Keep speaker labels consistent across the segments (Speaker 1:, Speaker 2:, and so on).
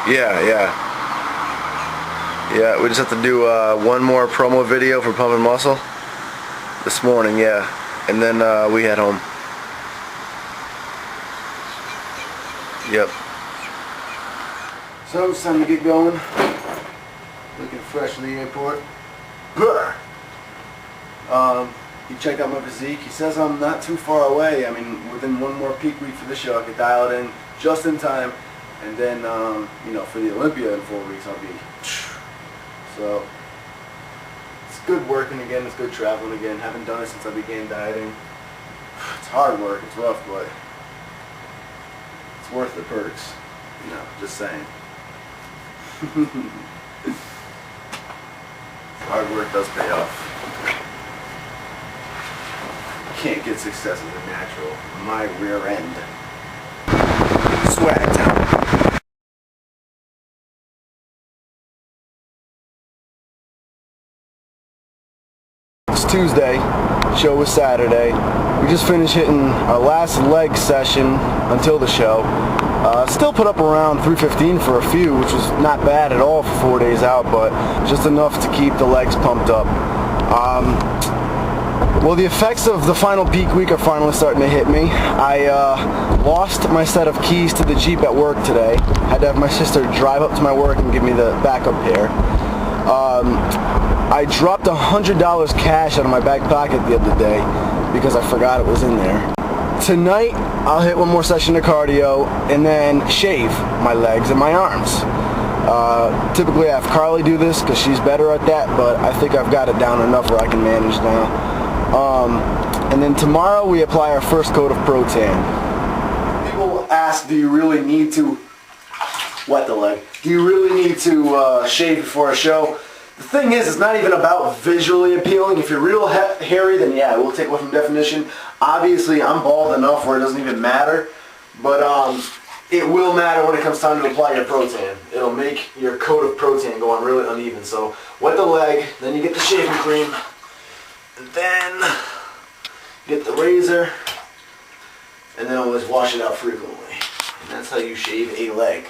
Speaker 1: Yeah, we just have to do one more promo video for Pump and Muscle this morning, yeah. And then we head home. Yep. So it's time to get going. Looking fresh in the airport. He checked out my physique. He says I'm not too far away. I mean, within one more peak week for this show, I could dial it in just in time. And then, you know, for the Olympia in 4 weeks, I'll be. So, it's good working again. It's good traveling again. Haven't done it since I began dieting. It's hard work. It's rough, but it's worth the perks. You know, just saying. Hard work does pay off. Can't get success as a natural. My rear end. Swag town. It's Tuesday. Show was Saturday. We just finished hitting our last leg session until the show. Still put up around 315 for a few, which was not bad at all for 4 days out, but just enough to keep the legs pumped up. Well, the effects of the final peak week are finally starting to hit me. I lost my set of keys to the Jeep at work today. Had to have my sister drive up to my work and give me the backup pair. I dropped $100 cash out of my back pocket the other day because I forgot it was in there. Tonight, I'll hit one more session of cardio and then shave my legs and my arms. Typically I have Carly do this because she's better at that, but I think I've got it down enough where I can manage now. And then tomorrow we apply our first coat of Pro-Tan. People ask, do you really need to wet the leg? Do you really need to shave before a show? The thing is, it's not even about visually appealing. If you're real hairy, then yeah, it will take away from definition. Obviously, I'm bald enough where it doesn't even matter. But it will matter when it comes time to apply your Pro-Tan. It'll make your coat of Pro-Tan go on really uneven. So wet the leg, then you get the shaving cream. And then get the razor, and then always wash it out frequently. And that's how you shave a leg.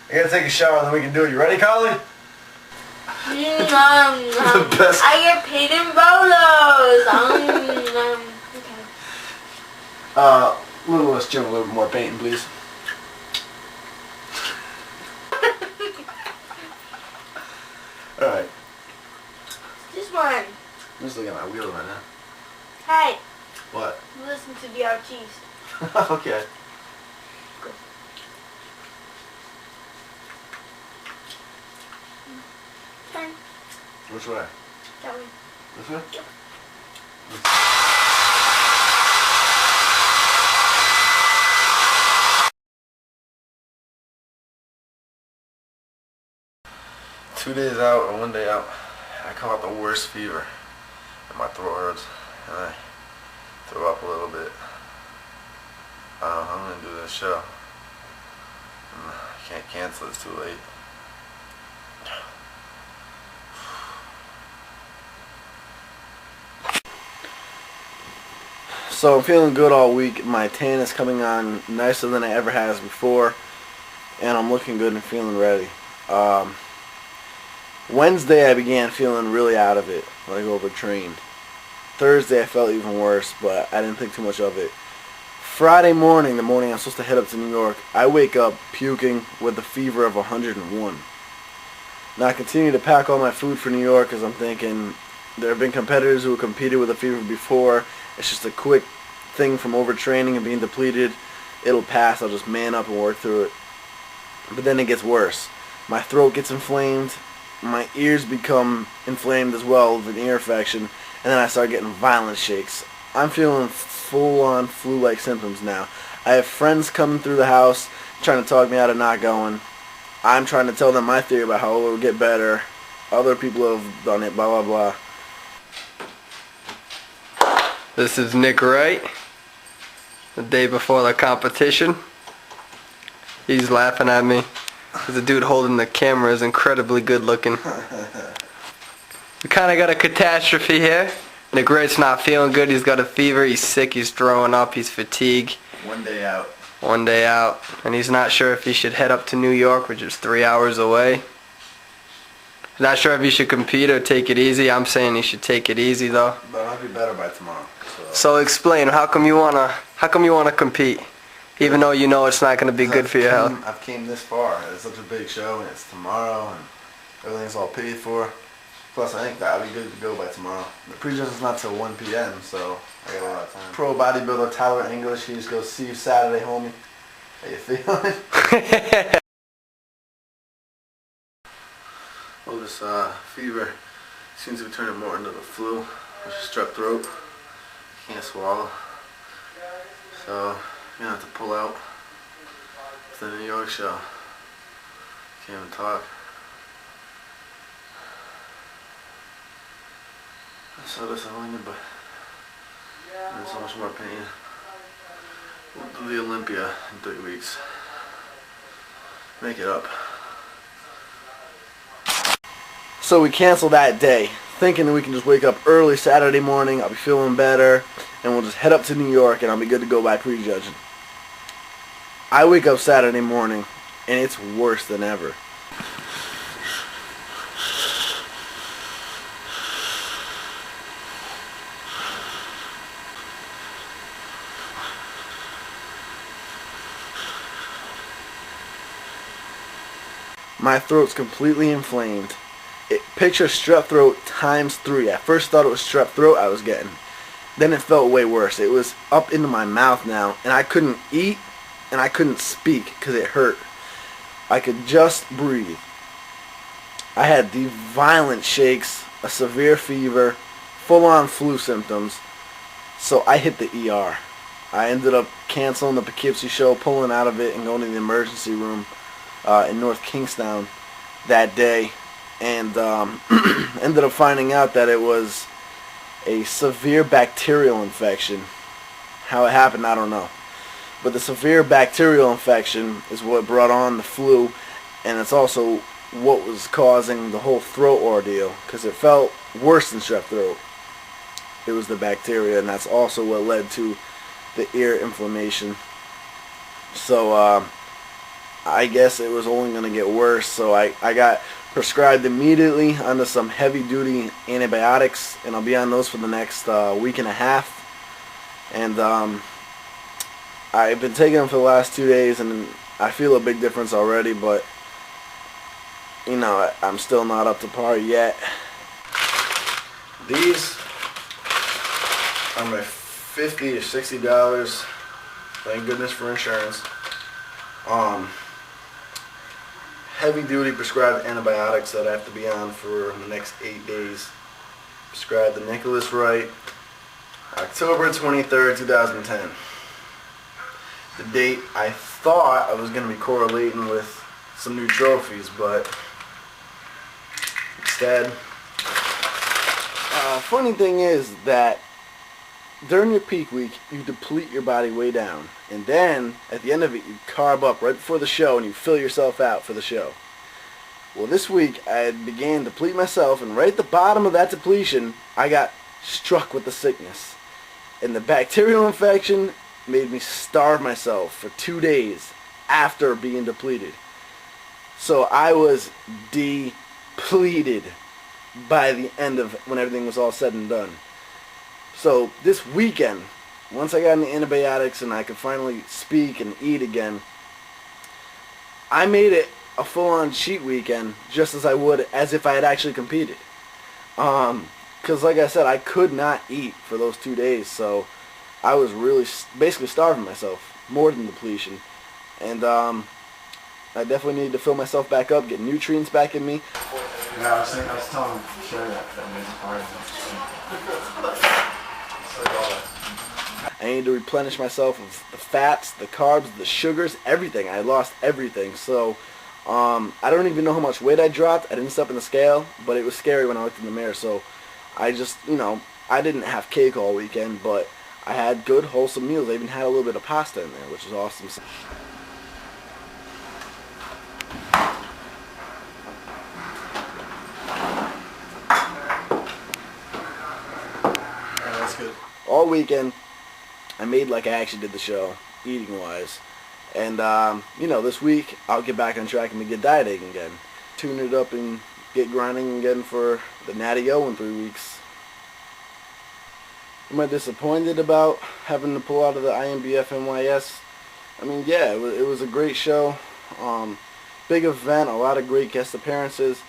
Speaker 1: I gotta take a shower, then we can do it. You ready, Carly? The best.
Speaker 2: I get paid in bolos. Okay.
Speaker 1: Little less Jim, a little bit more painting, please. Alright.
Speaker 2: This one.
Speaker 1: I'm just looking at my wheel right now.
Speaker 2: Hey.
Speaker 1: What?
Speaker 2: Listen to the artiste.
Speaker 1: Okay.
Speaker 2: Turn.
Speaker 1: Which way?
Speaker 2: That way.
Speaker 1: This way?
Speaker 2: Yep.
Speaker 1: 2 days out and 1 day out, I come out the worst fever. And my throat hurts. And I throw up a little bit. I'm going to do this show. I can't cancel, it's too late. So I'm feeling good all week. My tan is coming on nicer than I ever has before. And I'm looking good and feeling ready. Wednesday I began feeling really out of it, like overtrained. Thursday I felt even worse, but I didn't think too much of it. Friday morning, the morning I'm supposed to head up to New York, I wake up puking with a fever of 101. Now I continue to pack all my food for New York because I'm thinking there have been competitors who have competed with a fever before. It's just a quick thing from overtraining and being depleted. It'll pass. I'll just man up and work through it. But then it gets worse. My throat gets inflamed. My ears become inflamed as well with an ear infection. And then I start getting violent shakes. I'm feeling full-on flu-like symptoms now. I have friends coming through the house trying to talk me out of not going. I'm trying to tell them my theory about how it will get better. Other people have done it, blah, blah, blah.
Speaker 3: This is Nick Wright, the day before the competition. He's laughing at me The dude holding the camera is incredibly good looking. We kind of got a catastrophe here. Nick Wright's not feeling good. He's got a fever. He's sick. He's throwing up. He's fatigued.
Speaker 1: 1 day out.
Speaker 3: 1 day out. And he's not sure if he should head up to New York, which is 3 hours away. Not sure if he should compete or take it easy. I'm saying he should take it easy though.
Speaker 1: But I'll be better by tomorrow.
Speaker 3: So explain, how come you wanna compete? Even though you know it's not gonna be good for your health.
Speaker 1: I've came this far. It's such a big show and it's tomorrow and everything's all paid for. Plus I think that I'll be good to go by tomorrow. The pre-judge is not till 1 p.m. so I got a lot of time. Pro bodybuilder Tyler English, he just goes, see you Saturday, homie. How you feeling? Well, this fever seems to be turning more into the flu, which is strep throat. Can't swallow. So, I'm gonna have to pull out for the New York show. Can't even talk. I'm so disappointed, but I'm in so much more pain. We'll do the Olympia in 3 weeks. Make it up. So we canceled that day, thinking that we can just wake up early Saturday morning, I'll be feeling better, and we'll just head up to New York and I'll be good to go by prejudging. I wake up Saturday morning and it's worse than ever. My throat's completely inflamed. Picture strep throat times 3. I first thought it was strep throat I was getting. Then it felt way worse. It was up into my mouth now, and I couldn't eat and I couldn't speak because it hurt. I could just breathe. I had the violent shakes, a severe fever, full-on flu symptoms, so I hit the ER. I ended up canceling the Poughkeepsie show, pulling out of it, and going to the emergency room in North Kingstown that day. And ended up finding out that it was a severe bacterial infection. How it happened, I don't know. But the severe bacterial infection is what brought on the flu, and it's also what was causing the whole throat ordeal, because it felt worse than strep throat. It was the bacteria, and that's also what led to the ear inflammation. So I guess it was only going to get worse, so I got prescribed immediately onto some heavy-duty antibiotics, and I'll be on those for the next week and a half. And I've been taking them for the last 2 days, and I feel a big difference already, but you know, I'm still not up to par yet. These are my $50 to $60. Thank goodness for insurance. Heavy-duty prescribed antibiotics that I have to be on for the next 8 days. Prescribed to Nick Wright, October 23rd, 2010. The date I thought I was going to be correlating with some new trophies, but instead, funny thing is that during your peak week, you deplete your body way down. And then, at the end of it, you carb up right before the show and you fill yourself out for the show. Well, this week, I began to deplete myself, and right at the bottom of that depletion, I got struck with the sickness. And the bacterial infection made me starve myself for 2 days after being depleted. So I was depleted by the end of when everything was all said and done. So this weekend, once I got in the antibiotics and I could finally speak and eat again, I made it a full-on cheat weekend just as I would as if I had actually competed. Because like I said, I could not eat for those 2 days, so I was really basically starving myself, more than depletion. And I definitely needed to fill myself back up, get nutrients back in me.
Speaker 4: Yeah, I was telling him to share that amazing part.
Speaker 1: I needed to replenish myself of the fats, the carbs, the sugars, everything. I lost everything. So I don't even know how much weight I dropped. I didn't step in the scale, but it was scary when I looked in the mirror. So I just, you know, I didn't have cake all weekend, but I had good, wholesome meals. I even had a little bit of pasta in there, which was awesome. all weekend I made like I actually did the show, eating wise. And you know, this week I'll get back on track and get dieting again. Tune it up and get grinding again for the Natty O in 3 weeks. Am I disappointed about having to pull out of the IMBF NYS? I mean, yeah, it was a great show. Big event, a lot of great guest appearances.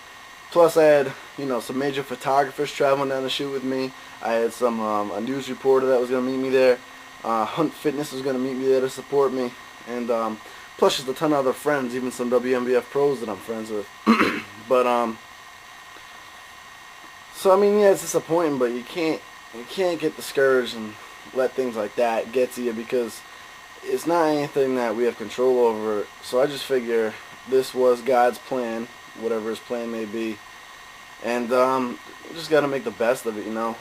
Speaker 1: Plus I had, you know, some major photographers traveling down to shoot with me. I had some a news reporter that was going to meet me there. Hunt Fitness was going to meet me there to support me. And plus just a ton of other friends, even some WMBF pros that I'm friends with. But so I mean, yeah, it's disappointing, but you can't get discouraged and let things like that get to you, because it's not anything that we have control over. So I just figure this was God's plan, whatever his plan may be, and you just got to make the best of it, you know.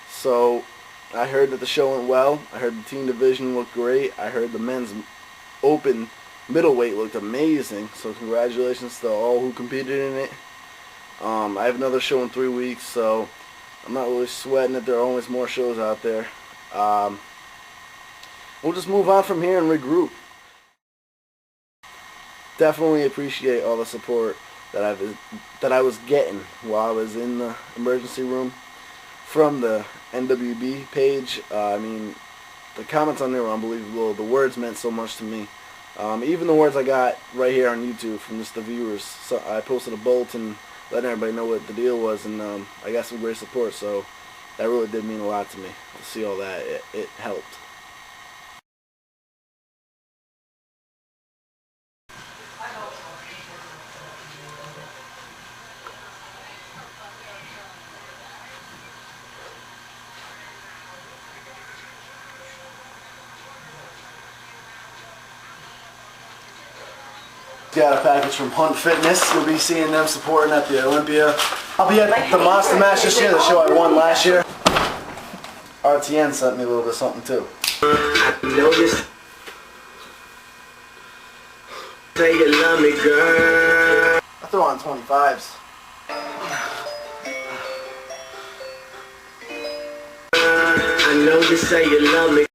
Speaker 1: So I heard that the show went well. I heard the team division looked great. I heard the men's open middleweight looked amazing, so congratulations to all who competed in it. I have another show in 3 weeks, so I'm not really sweating it. There are always more shows out there. We'll just move on from here and regroup. Definitely appreciate all the support that I was getting while I was in the emergency room from the NWB page. I mean, the comments on there were unbelievable. The words meant so much to me. Even the words I got right here on YouTube from just the viewers. So I posted a bulletin letting everybody know what the deal was, and I got some great support. So that really did mean a lot to me to see all that. It helped. Got a package from Hunt Fitness. You'll be seeing them supporting at the Olympia. I'll be at the Monster Mash this year, the show I won last year. RTN sent me a little bit of something too.
Speaker 5: I noticed. Say you love me, girl.
Speaker 1: I throw on 25s.
Speaker 5: I know you say you love me.